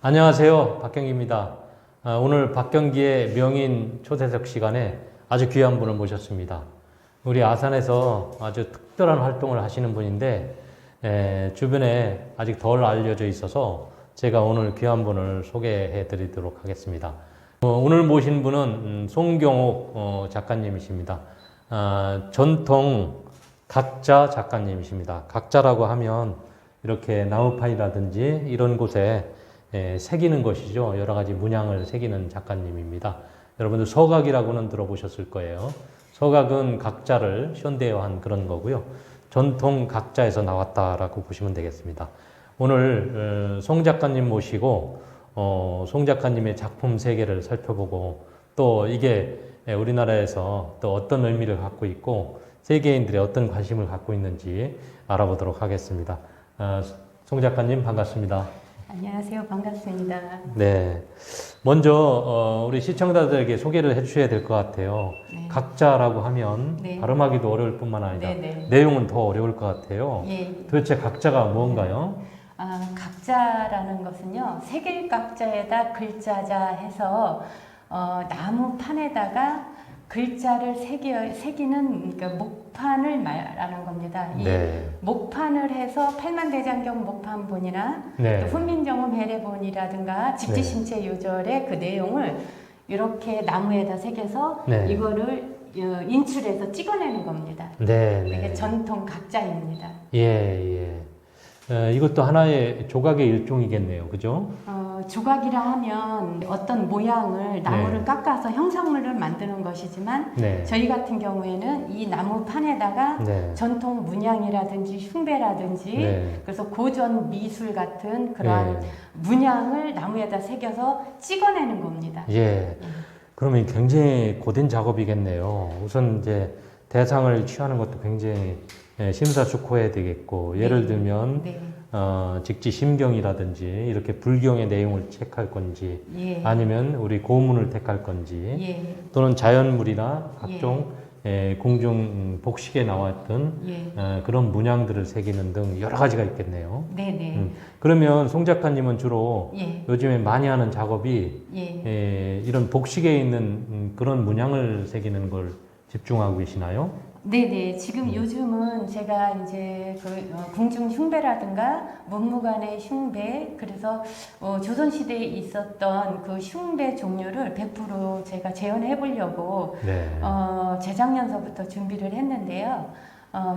안녕하세요. 박경기입니다. 오늘 박경기의 명인 초대석 시간에 아주 귀한 분을 모셨습니다. 우리 아산에서 아주 특별한 활동을 하시는 분인데 주변에 아직 덜 알려져 있어서 제가 오늘 귀한 분을 소개해 드리도록 하겠습니다. 오늘 모신 분은 송경옥 작가님이십니다. 전통 각자 작가님이십니다. 각자라고 하면 이렇게 나무판이라든지 이런 곳에 새기는 것이죠. 여러 가지 문양을 새기는 작가님입니다. 여러분들 서각이라고는 들어보셨을 거예요. 서각은 각자를 현대화한 그런 거고요. 전통 각자에서 나왔다라고 보시면 되겠습니다. 오늘 송 작가님 모시고 송 작가님의 작품 세계를 살펴보고 또 이게 우리나라에서 또 어떤 의미를 갖고 있고 세계인들이 어떤 관심을 갖고 있는지 알아보도록 하겠습니다. 송 작가님 반갑습니다. 안녕하세요. 반갑습니다. 네. 먼저 우리 시청자들에게 소개를 해주셔야 될 것 같아요. 네. 각자라고 하면 네. 발음하기도 어려울 뿐만 아니라 네네. 내용은 더 어려울 것 같아요. 예. 도대체 각자가 뭔가요? 각자라는 것은요, 새길 각자에다 글자자 해서 나무판에다가 글자를 새기는 그러니까 목판을 말하는 겁니다. 이 네. 목판을 해서 팔만대장경 목판본이나 네. 또 훈민정음 해례본이라든가 직지심체 요절의 그 내용을 이렇게 나무에다 새겨서 네. 이거를 인출해서 찍어내는 겁니다. 네. 이게 네. 전통 각자입니다. 예. 이것도 하나의 조각의 일종이겠네요. 그죠? 조각이라 하면 어떤 모양을 나무를 네. 깎아서 형상물을 만드는 것이지만 네. 저희 같은 경우에는 이 나무판에다가 네. 전통 문양이라든지 흉배라든지 네. 그래서 고전 미술 같은 그러한 네. 문양을 나무에다 새겨서 찍어내는 겁니다. 예. 그러면 굉장히 고된 작업이겠네요. 우선 이제 대상을 취하는 것도 굉장히 심사숙고해야 되겠고, 예를 들면 네. 직지심경이라든지 이렇게 불경의 내용을 체크할 건지, 예. 아니면 우리 고문을 택할 건지, 예. 또는 자연물이나 각종 궁중 복식에 나왔던 예. 그런 문양들을 새기는 등 여러 가지가 있겠네요. 네네. 그러면 송 작가님은 주로 예. 요즘에 많이 하는 작업이 예. 이런 복식에 있는 그런 문양을 새기는 걸 집중하고 계시나요? 네네. 지금 요즘은 제가 이제 궁중 흉배라든가 문무관의 흉배, 그래서 조선시대에 있었던 그 흉배 종류를 100% 제가 재현해 보려고 네. 재작년서부터 준비를 했는데요.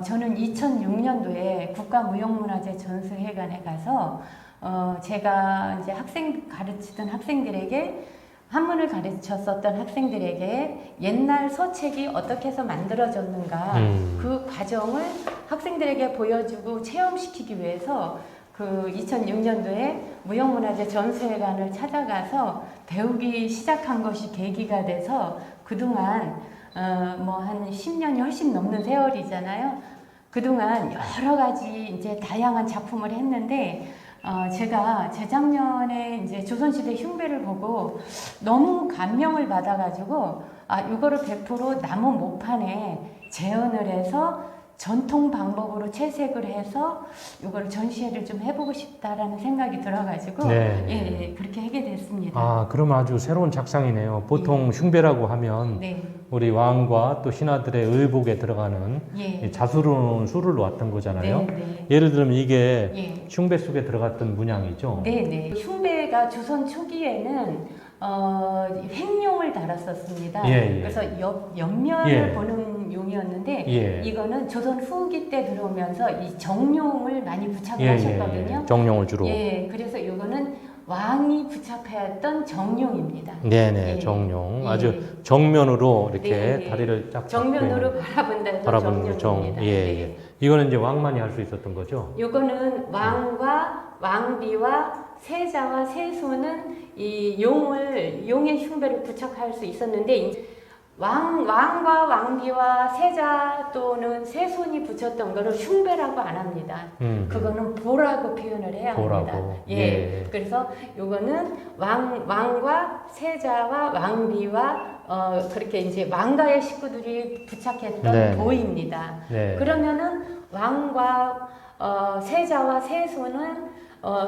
저는 2006년도에 국가무형문화재 전수회관에 가서 제가 이제 가르치던 학생들에게 한문을 가르쳤었던 학생들에게 옛날 서책이 어떻게 해서 만들어졌는가 그 과정을 학생들에게 보여주고 체험시키기 위해서 그 2006년도에 무형문화재 전수회관을 찾아가서 배우기 시작한 것이 계기가 돼서 그동안 뭐 한 10년이 훨씬 넘는 세월이잖아요. 그동안 여러 가지 이제 다양한 작품을 했는데 제가 재작년에 이제 조선시대 흉배를 보고 너무 감명을 받아가지고 이거를 100% 나무 목판에 재현을 해서 전통 방법으로 채색을 해서 이걸 전시회를 좀 해보고 싶다라는 생각이 들어가지고 예, 그렇게 하게 됐습니다. 그럼 아주 새로운 작상이네요. 보통 흉배라고 하면 네. 우리 왕과 또 신하들의 의복에 들어가는 예. 자수로는 수를 놓았던 거잖아요. 네. 예를 들면 이게 예. 흉배 속에 들어갔던 문양이죠. 네네. 흉배가 조선 초기에는 횡룡을 달았었습니다. 그래서 옆면을 보는 용이었는데 이거는 조선 후기 때 들어오면서 이 정룡을 많이 부착을 하셨거든요. 정룡을 주로. 그래서 이거는 왕이 부착하였던 정룡입니다. 네네, 정룡. 아주 정면으로 이렇게 다리를 쫙 정면으로 바라본다 해서 정룡입니다. 이거는 이제 왕만이 할 수 있었던 거죠? 이거는 왕과 왕비와 세자와 세손은 이 용의 흉배를 부착할 수 있었는데 왕과 왕비와 세자 또는 세손이 붙였던 거를 흉배라고 안 합니다. 그거는 보라고 표현을 해야 합니다. 그래서 요거는 왕과 세자와 왕비와 그렇게 이제 왕가의 식구들이 부착했던 보입니다. 그러면은 왕과 세자와 세손은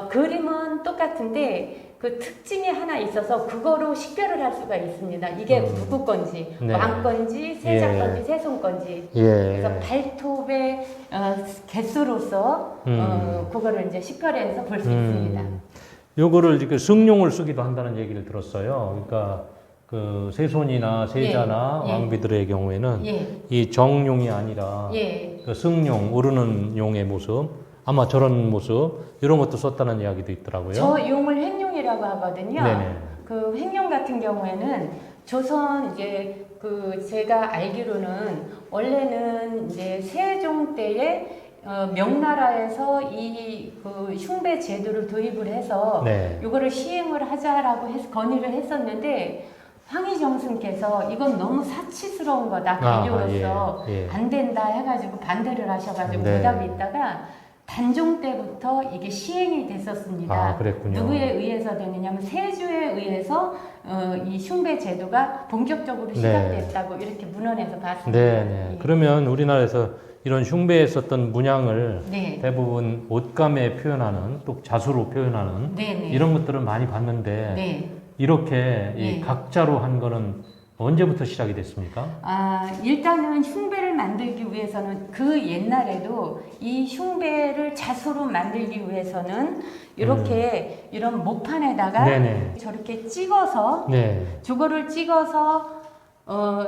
그림은 똑같은데 그 특징이 하나 있어서 그거로 식별을 할 수가 있습니다. 이게 누구 건지, 네. 왕 건지, 세자 예. 건지, 세손 건지. 예. 그래서 발톱의 개수로서 그거를 이제 식별해서 볼 수 있습니다. 요거를 이렇게 승용을 쓰기도 한다는 얘기를 들었어요. 그러니까 그 세손이나 세자나 예, 예. 왕비들의 경우에는 예. 이 정용이 아니라 예. 그 승용, 오르는 용의 모습, 아마 저런 모습 이런 것도 썼다는 이야기도 있더라고요. 저 용을 횡룡이라고 하거든요. 네네. 그 횡룡 같은 경우에는 조선 이제 그 제가 알기로는 원래는 이제 세종 때에 명나라에서 이 그 흉배 제도를 도입을 해서 네. 이거를 시행을 하자라고 건의를 했었는데 황희정승께서 이건 너무 사치스러운 거다 관료로서 예, 예. 안 된다 해가지고 반대를 하셔가지고 네. 보답이 있다가 단종 때부터 이게 시행이 됐었습니다. 아, 그랬군요. 누구에 의해서 되느냐면 세조에 의해서 이 흉배 제도가 본격적으로 시작됐다고 이렇게 문헌에서 봤습니다. 네, 네. 예. 그러면 우리나라에서 이런 흉배에 썼던 문양을 네. 대부분 옷감에 표현하는 또 자수로 표현하는 네, 네. 이런 것들을 많이 봤는데 네. 이렇게 이 네. 각자로 한 거는 언제부터 시작이 됐습니까? 일단은 흉배를 만들기 위해서는 그 옛날에도 이 흉배를 자수로 만들기 위해서는 이렇게 이런 목판에다가 네네. 저렇게 찍어서 네. 저거를 찍어서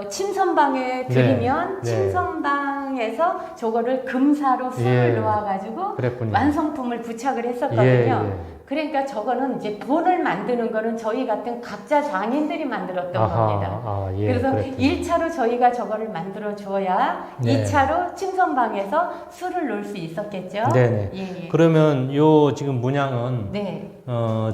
침선방에 들이면 네. 침선방에서 저거를 금사로 술을 예. 놓아가지고 그랬군요. 완성품을 부착을 했었거든요. 예, 예. 그러니까 저거는 이제 돈을 만드는 거는 저희 같은 각자 장인들이 만들었던 겁니다. 예, 그래서 그랬군요. 1차로 저희가 저거를 만들어 줘야 네. 2차로 침선방에서 술을 놓을 수 있었겠죠. 네네. 예, 예. 그러면 요 지금 문양은 네.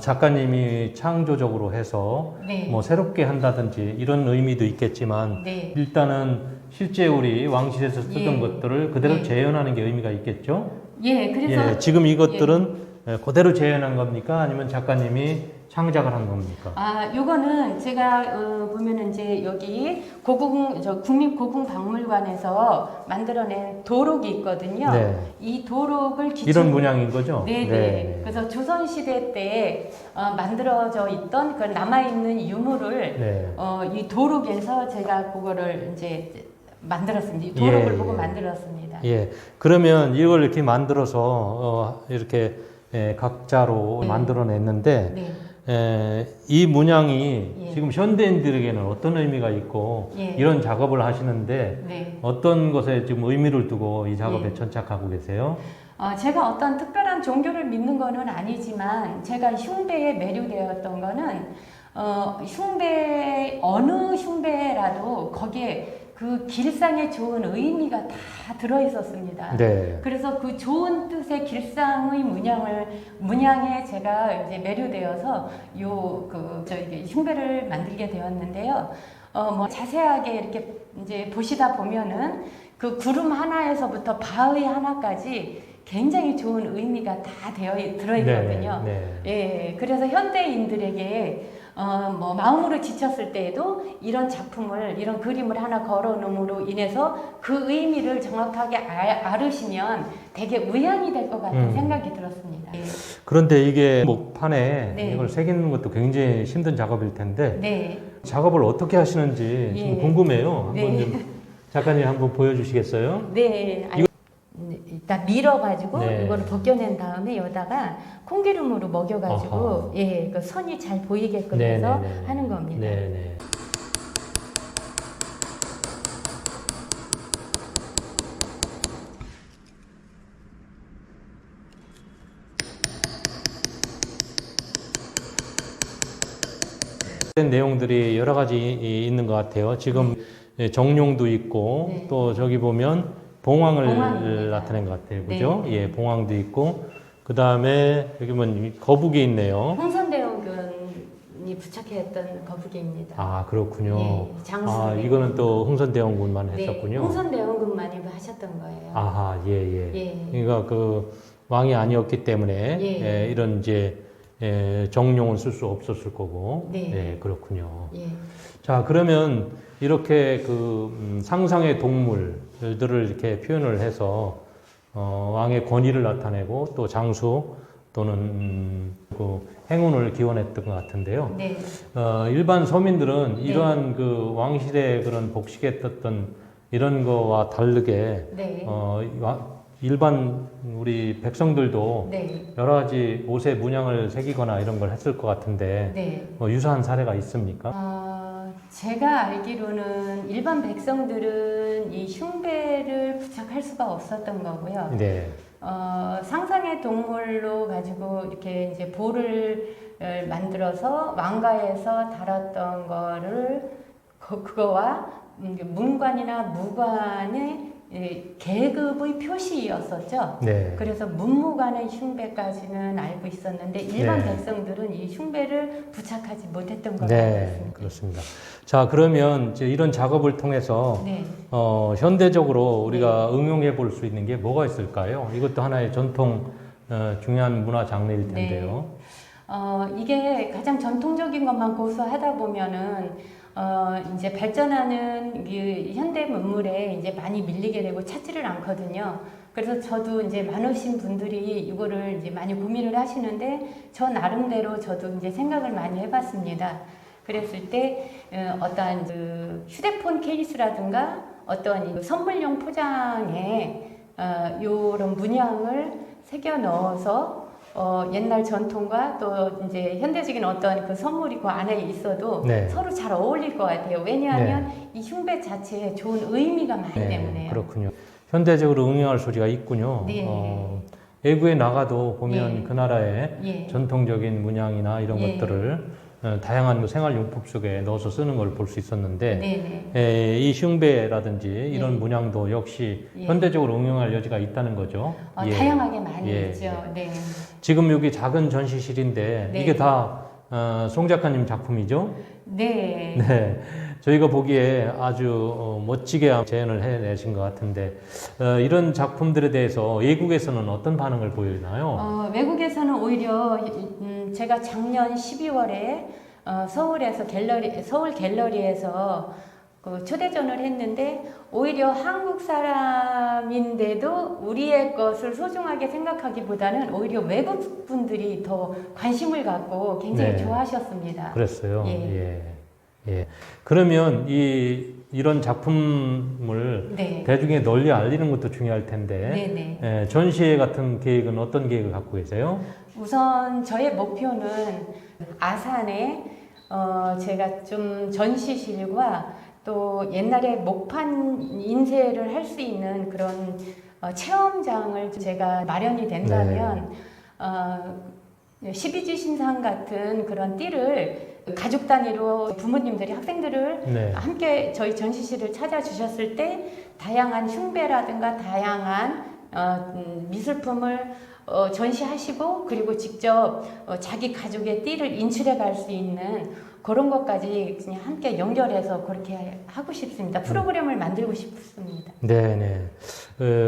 작가님이 창조적으로 해서 네. 뭐 새롭게 한다든지 이런 의미도 있겠지만 네. 일단은 실제 우리 왕실에서 쓰던 예. 것들을 그대로 예. 재현하는 게 의미가 있겠죠? 예, 그래서 예, 지금 이것들은 그대로 재현한 겁니까? 아니면 작가님이 창작을 한 겁니까? 요거는 제가 보면은 이제 여기 국립고궁박물관에서 만들어낸 도록이 있거든요. 네. 이 도록을 이런 문양인 거죠? 네네. 그래서 조선시대 때 만들어져 있던 그 남아있는 유물을 네. 이 도록에서 제가 그거를 이제 만들었습니다. 이 도록을 예, 보고 예. 만들었습니다. 예. 그러면 이걸 이렇게 만들어서 이렇게 각자로 네. 만들어냈는데 네. 이 문양이 예. 지금 현대인들에게는 어떤 의미가 있고 예. 이런 작업을 하시는데 네. 어떤 것에 지금 의미를 두고 이 작업에 예. 천착하고 계세요? 제가 어떤 특별한 종교를 믿는 거는 아니지만 제가 흉배에 매료되었던 거는 어느 흉배라도 거기에 그 길상에 좋은 의미가 다 들어 있었습니다. 네. 그래서 그 좋은 뜻의 길상의 문양에 제가 이제 매료되어서 저희 흉배를 만들게 되었는데요. 뭐 자세하게 이렇게 이제 보시다 보면은 그 구름 하나에서부터 바위 하나까지 굉장히 좋은 의미가 다 들어있거든요. 네. 예, 그래서 현대인들에게 뭐 마음으로 지쳤을 때에도 이런 작품을, 이런 그림을 하나 걸어 놓음으로 인해서 그 의미를 정확하게 알으시면 되게 의향이 될 것 같은 생각이 들었습니다. 예. 그런데 이게 목판에 네. 이걸 새기는 것도 굉장히 힘든 작업일 텐데 네. 작업을 어떻게 하시는지 좀 예. 궁금해요. 네. 한번 좀 작가님 한번 보여주시겠어요? 네. 일단 밀어가지고 네. 이거를 벗겨낸 다음에 여기다가 콩기름으로 먹여가지고 어허. 그 선이 잘 보이게끔 네, 해서 네, 네. 하는 겁니다. 네네. 내용들이 여러 가지 있는 것 같아요. 지금 정룡도 있고 네. 또 저기 보면 봉황을 봉황입니다. 나타낸 것 같아요. 그죠? 네. 예, 봉황도 있고 그 다음에 여기 보면 거북이 있네요. 홍선대원군이 부착했던 거북이입니다. 아, 그렇군요. 예, 장수. 아, 이거는 또 흥선대원군만 했었군요. 홍선대원군만이 하셨던 거예요. 아하, 예, 예. 예. 그러니까 그 왕이 아니었기 때문에 예. 이런 이제 정룡은 쓸 수 없었을 거고. 네. 예, 그렇군요. 예. 자, 그러면 이렇게 그 상상의 동물들을 이렇게 표현을 해서 왕의 권위를 나타내고 또 장수 또는 그 행운을 기원했던 것 같은데요. 네. 일반 서민들은 네. 이러한 그 왕실의 그런 복식에 떴던 이런 거와 다르게 네. 일반 우리 백성들도 네. 여러 가지 옷에 문양을 새기거나 이런 걸 했을 것 같은데 네. 유사한 사례가 있습니까? 제가 알기로는 일반 백성들은 이 흉배를 부착할 수가 없었던 거고요. 네. 상상의 동물로 가지고 이렇게 이제 볼을 만들어서 왕가에서 달았던 거를 그거와 문관이나 무관의 계급의 표시였었죠. 네. 그래서 문무관의 흉배까지는 알고 있었는데 일반 네. 백성들은 이 흉배를 부착하지 못했던 걸로 알고 네, 있습니다. 그렇습니다. 자, 그러면 이제 이런 작업을 통해서 네. 현대적으로 우리가 응용해 볼 수 있는 게 뭐가 있을까요? 이것도 하나의 전통 중요한 문화 장르일 텐데요. 이게 가장 전통적인 것만 고수하다 보면은 이제 발전하는 그 현대 문물에 이제 많이 밀리게 되고 찾지를 않거든요. 그래서 저도 이제 많으신 분들이 이거를 이제 많이 고민을 하시는데 저 나름대로 저도 이제 생각을 많이 해봤습니다. 그랬을 때 어떠한 그 휴대폰 케이스라든가 어떤 이 선물용 포장에 요런 문양을 새겨 넣어서 옛날 전통과 또 이제 현대적인 어떤 그 선물이 그 안에 있어도 네. 서로 잘 어울릴 것 같아요. 왜냐하면 이 흉배 자체에 좋은 의미가 많기 때문에요. 그렇군요. 현대적으로 응용할 소지가 있군요. 네. 외국에 나가도 보면 예. 그 나라의 예. 전통적인 문양이나 이런 예. 것들을 다양한 생활용품 속에 넣어서 쓰는 걸 볼 수 있었는데 네네. 이 흉배라든지 이런 예. 문양도 역시 예. 현대적으로 응용할 여지가 있다는 거죠. 예. 다양하게 많이 예. 있죠. 네. 지금 여기 작은 전시실인데 네. 이게 다 송 작가님 작품이죠? 네. 네. 저희가 보기에 아주 멋지게 재현을 해내신 것 같은데 이런 작품들에 대해서 외국에서는 어떤 반응을 보이나요? 외국에서는 오히려 제가 작년 12월에 서울에서 서울 갤러리에서 그 초대전을 했는데 오히려 한국 사람인데도 우리의 것을 소중하게 생각하기보다는 오히려 외국 분들이 더 관심을 갖고 굉장히 네. 좋아하셨습니다. 그랬어요. 예. 예. 예. 그러면 이런 작품을 네. 대중에 널리 알리는 것도 중요할 텐데 네네. 전시회 같은 계획은 어떤 계획을 갖고 계세요? 우선 저의 목표는 아산에 제가 좀 전시실과 또 옛날에 목판 인쇄를 할 수 있는 그런 체험장을 제가 마련이 된다면 12지 신상 같은 그런 띠를 가족 단위로 부모님들이 학생들을 네. 함께 저희 전시실을 찾아주셨을 때 다양한 흉배라든가 다양한 미술품을 전시하시고 그리고 직접 자기 가족의 띠를 인출해 갈 수 있는 그런 것까지 그냥 함께 연결해서 그렇게 하고 싶습니다. 프로그램을 만들고 싶습니다. 네네.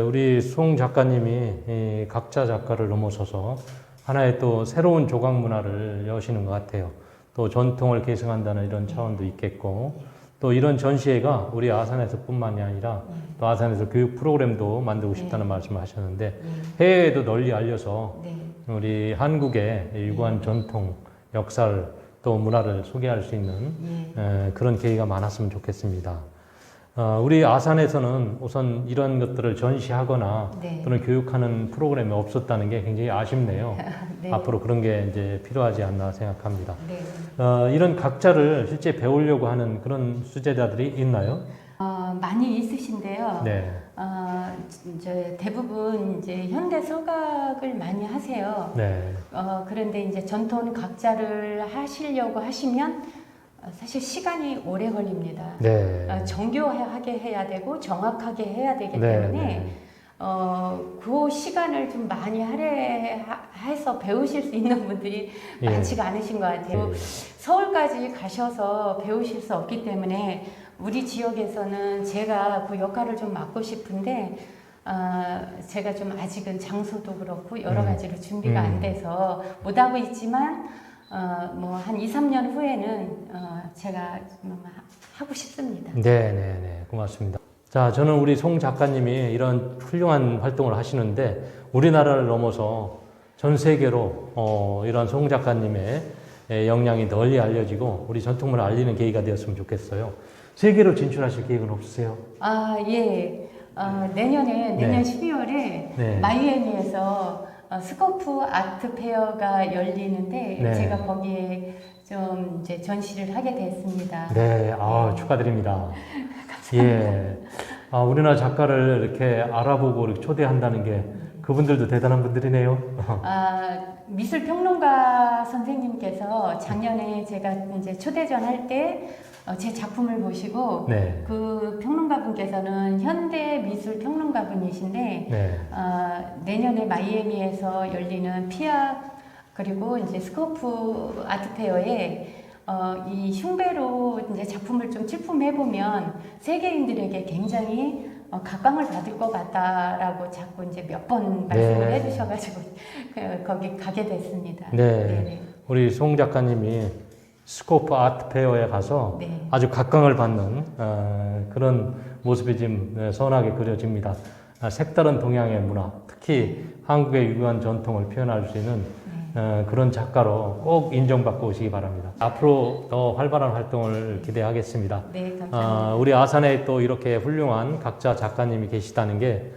우리 송 작가님이 각자 작가를 넘어서서 하나의 또 새로운 조각 문화를 여시는 것 같아요. 또 전통을 계승한다는 이런 차원도 있겠고, 또 이런 전시회가 우리 아산에서뿐만이 아니라 또 아산에서 교육 프로그램도 만들고 싶다는 말씀을 하셨는데 해외에도 널리 알려서 네. 우리 한국의 유구한 전통, 역사를 또 문화를 소개할 수 있는 그런 계기가 많았으면 좋겠습니다. 우리 아산에서는 우선 이런 것들을 전시하거나 네. 또는 교육하는 프로그램이 없었다는 게 굉장히 아쉽네요. 네. 앞으로 그런 게 이제 필요하지 않나 생각합니다. 네. 이런 각자를 실제 배우려고 하는 그런 수제자들이 있나요? 많이 있으신데요. 네. 이제 대부분 이제 현대 서각을 많이 하세요. 네. 그런데 이제 전통 각자를 하시려고 하시면 사실 시간이 오래 걸립니다. 네. 정교하게 해야 되고 정확하게 해야 되기 네, 때문에 네. 그 시간을 좀 많이 할애해서 배우실 수 있는 분들이 예. 많지가 않으신 것 같아요. 예. 서울까지 가셔서 배우실 수 없기 때문에 우리 지역에서는 제가 그 역할을 좀 맡고 싶은데 제가 좀 아직은 장소도 그렇고 여러 가지로 준비가 안 돼서 못하고 있지만 뭐 한 2, 3년 후에는 제가 좀 하고 싶습니다. 네, 고맙습니다. 자, 저는 우리 송 작가님이 이런 훌륭한 활동을 하시는데 우리나라를 넘어서 전 세계로 이런 송 작가님의 역량이 널리 알려지고 우리 전통문화 알리는 계기가 되었으면 좋겠어요. 세계로 진출하실 계획은 없으세요? 아, 예. 내년 네. 12월에 네. 마이애미에서 스코프 아트 페어가 열리는데 네. 제가 거기에 좀 이제 전시를 하게 됐습니다. 네, 축하드립니다. 예. 우리나라 작가를 이렇게 알아보고 이렇게 초대한다는 게 그분들도 대단한 분들이네요. 미술 평론가 선생님께서 작년에 제가 이제 초대전 할 때 제 작품을 보시고 네. 그 평론가분께서는 현대 미술 평론가분이신데 네. 내년에 마이애미에서 열리는 피아 그리고 이제 스코프 아트페어에 이 흉배로 이제 작품을 좀 출품해 보면 세계인들에게 굉장히 각광을 받을 것 같다라고 자꾸 이제 몇 번 말씀을 네. 해주셔가지고 거기 가게 됐습니다. 네. 네네. 우리 송 작가님이 스코프 아트 페어에 가서 네. 아주 각광을 받는 그런 모습이 지금 선하게 그려집니다. 색다른 동양의 문화, 특히 한국의 유구한 전통을 표현할 수 있는 그런 작가로 꼭 인정받고 오시기 바랍니다. 앞으로 더 활발한 활동을 기대하겠습니다. 네, 감사합니다. 우리 아산에 또 이렇게 훌륭한 각자 작가님이 계시다는 게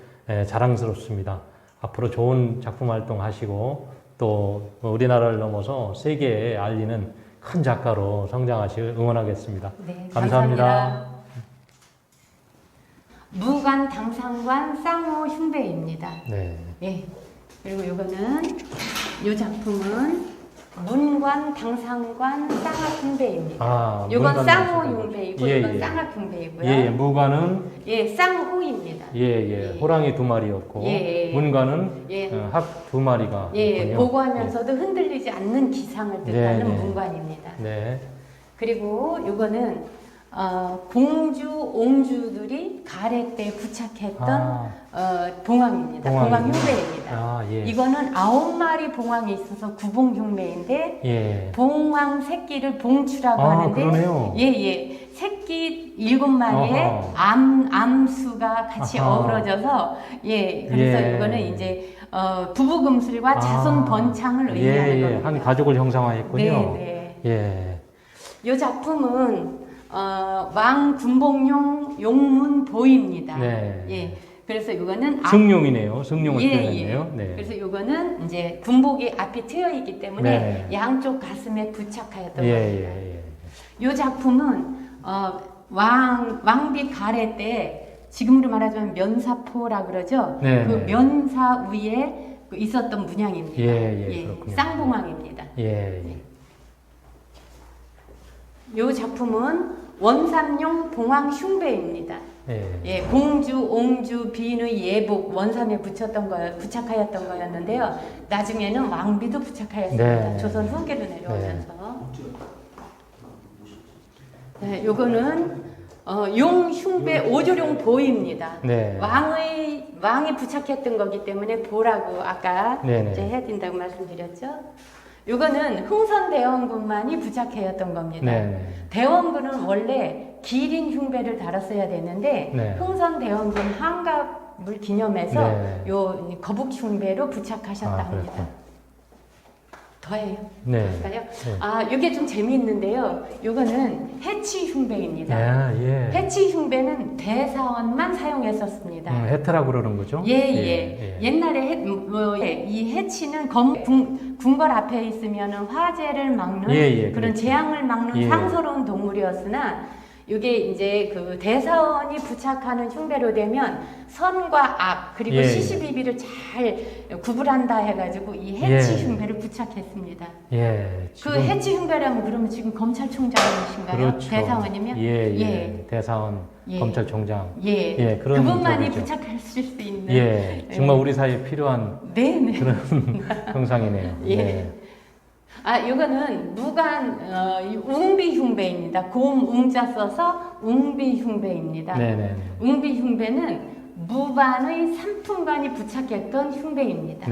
자랑스럽습니다. 앞으로 좋은 작품 활동하시고 또 우리나라를 넘어서 세계에 알리는 큰 작가로 성장하시길 응원하겠습니다. 네, 감사합니다. 무관 당상관 쌍호 흉배입니다. 네. 예. 그리고 이거는 이 작품은 문관 당상관 쌍학 흉배입니다. 이건 쌍호 흉배이고 이건 쌍학 흉배이고요. 예, 무관은 쌍호입니다. 호랑이 2마리였고 문관은 학 2마리가 있군요. 보고하면서도 흔들리지 않는 기상을 뜻하는 문관입니다. 네. 그리고 이거는 공주, 옹주들이 가래 때 부착했던 봉황입니다. 봉황 흉배입니다. 이거는 9마리 봉황이 있어서 구봉 흉배인데 봉황 새끼를 봉추라고 하는데 그러네요. 새끼 7마리에 암수가 같이 어우러져서 그래서 이거는 이제 부부금술과 자손 번창을 의미하는 겁니다. 한 가족을 형상화했군요. 네. 이 작품은 왕군복용 용문 보입니다. 그래서 이거는 승용이네요. 승용을 표현했네요. 그래서 이거는 이제 군복이 앞이 트여 있기 때문에 양쪽 가슴에 부착하였던 겁니다. 이 작품은 왕비 가래 때 지금으로 말하자면 면사포라 그러죠. 그 면사 위에 있었던 문양입니다. 쌍봉황입니다. 이 작품은 원삼용 봉황 흉배입니다. 공주, 옹주, 비인의 예복 원삼에 부착하였던 거였는데요. 나중에는 왕비도 부착하였습니다. 조선 후기로 내려오면서. 요거는 용 흉배 오조룡 보입니다. 왕이 부착했던 거기 때문에 보라고 아까 이제 해야 된다고 말씀드렸죠. 요거는 흥선대원군만이 부착하였던 겁니다. 대원군은 원래 기린 흉배를 달았어야 되는데 흥선대원군 한갑을 기념해서 요 거북 흉배로 부착하셨다 합니다. 더해요. 할까요? 이게 좀 재미있는데요. 요거는 해치 흉배입니다. 해치 흉배는 대사원만 사용했었습니다. 해태라고 그러는 거죠? 옛날에 이 해치는 궁궐 앞에 있으면 화재를 막는 그런 재앙을 막는 상서로운 동물이었으나 이게 이제 그 대사원이 부착하는 흉배로 되면 선과 악 그리고 시시비비를 잘 구분한다 해가지고 이 해치 흉배를 부착했습니다. 그 해치 흉배라면 그러면 지금 검찰총장이신가요? 그렇죠. 대사원이면? 대사원 검찰총장. 그런 그분만이 부착하실 수 있는. 정말 우리 사이에 필요한 그런 형상이네요. 이거는 무관 웅비 흉배입니다. 곰 웅자 써서 웅비 흉배입니다. 웅비 흉배는 무반의 삼품관이 부착했던 흉배입니다.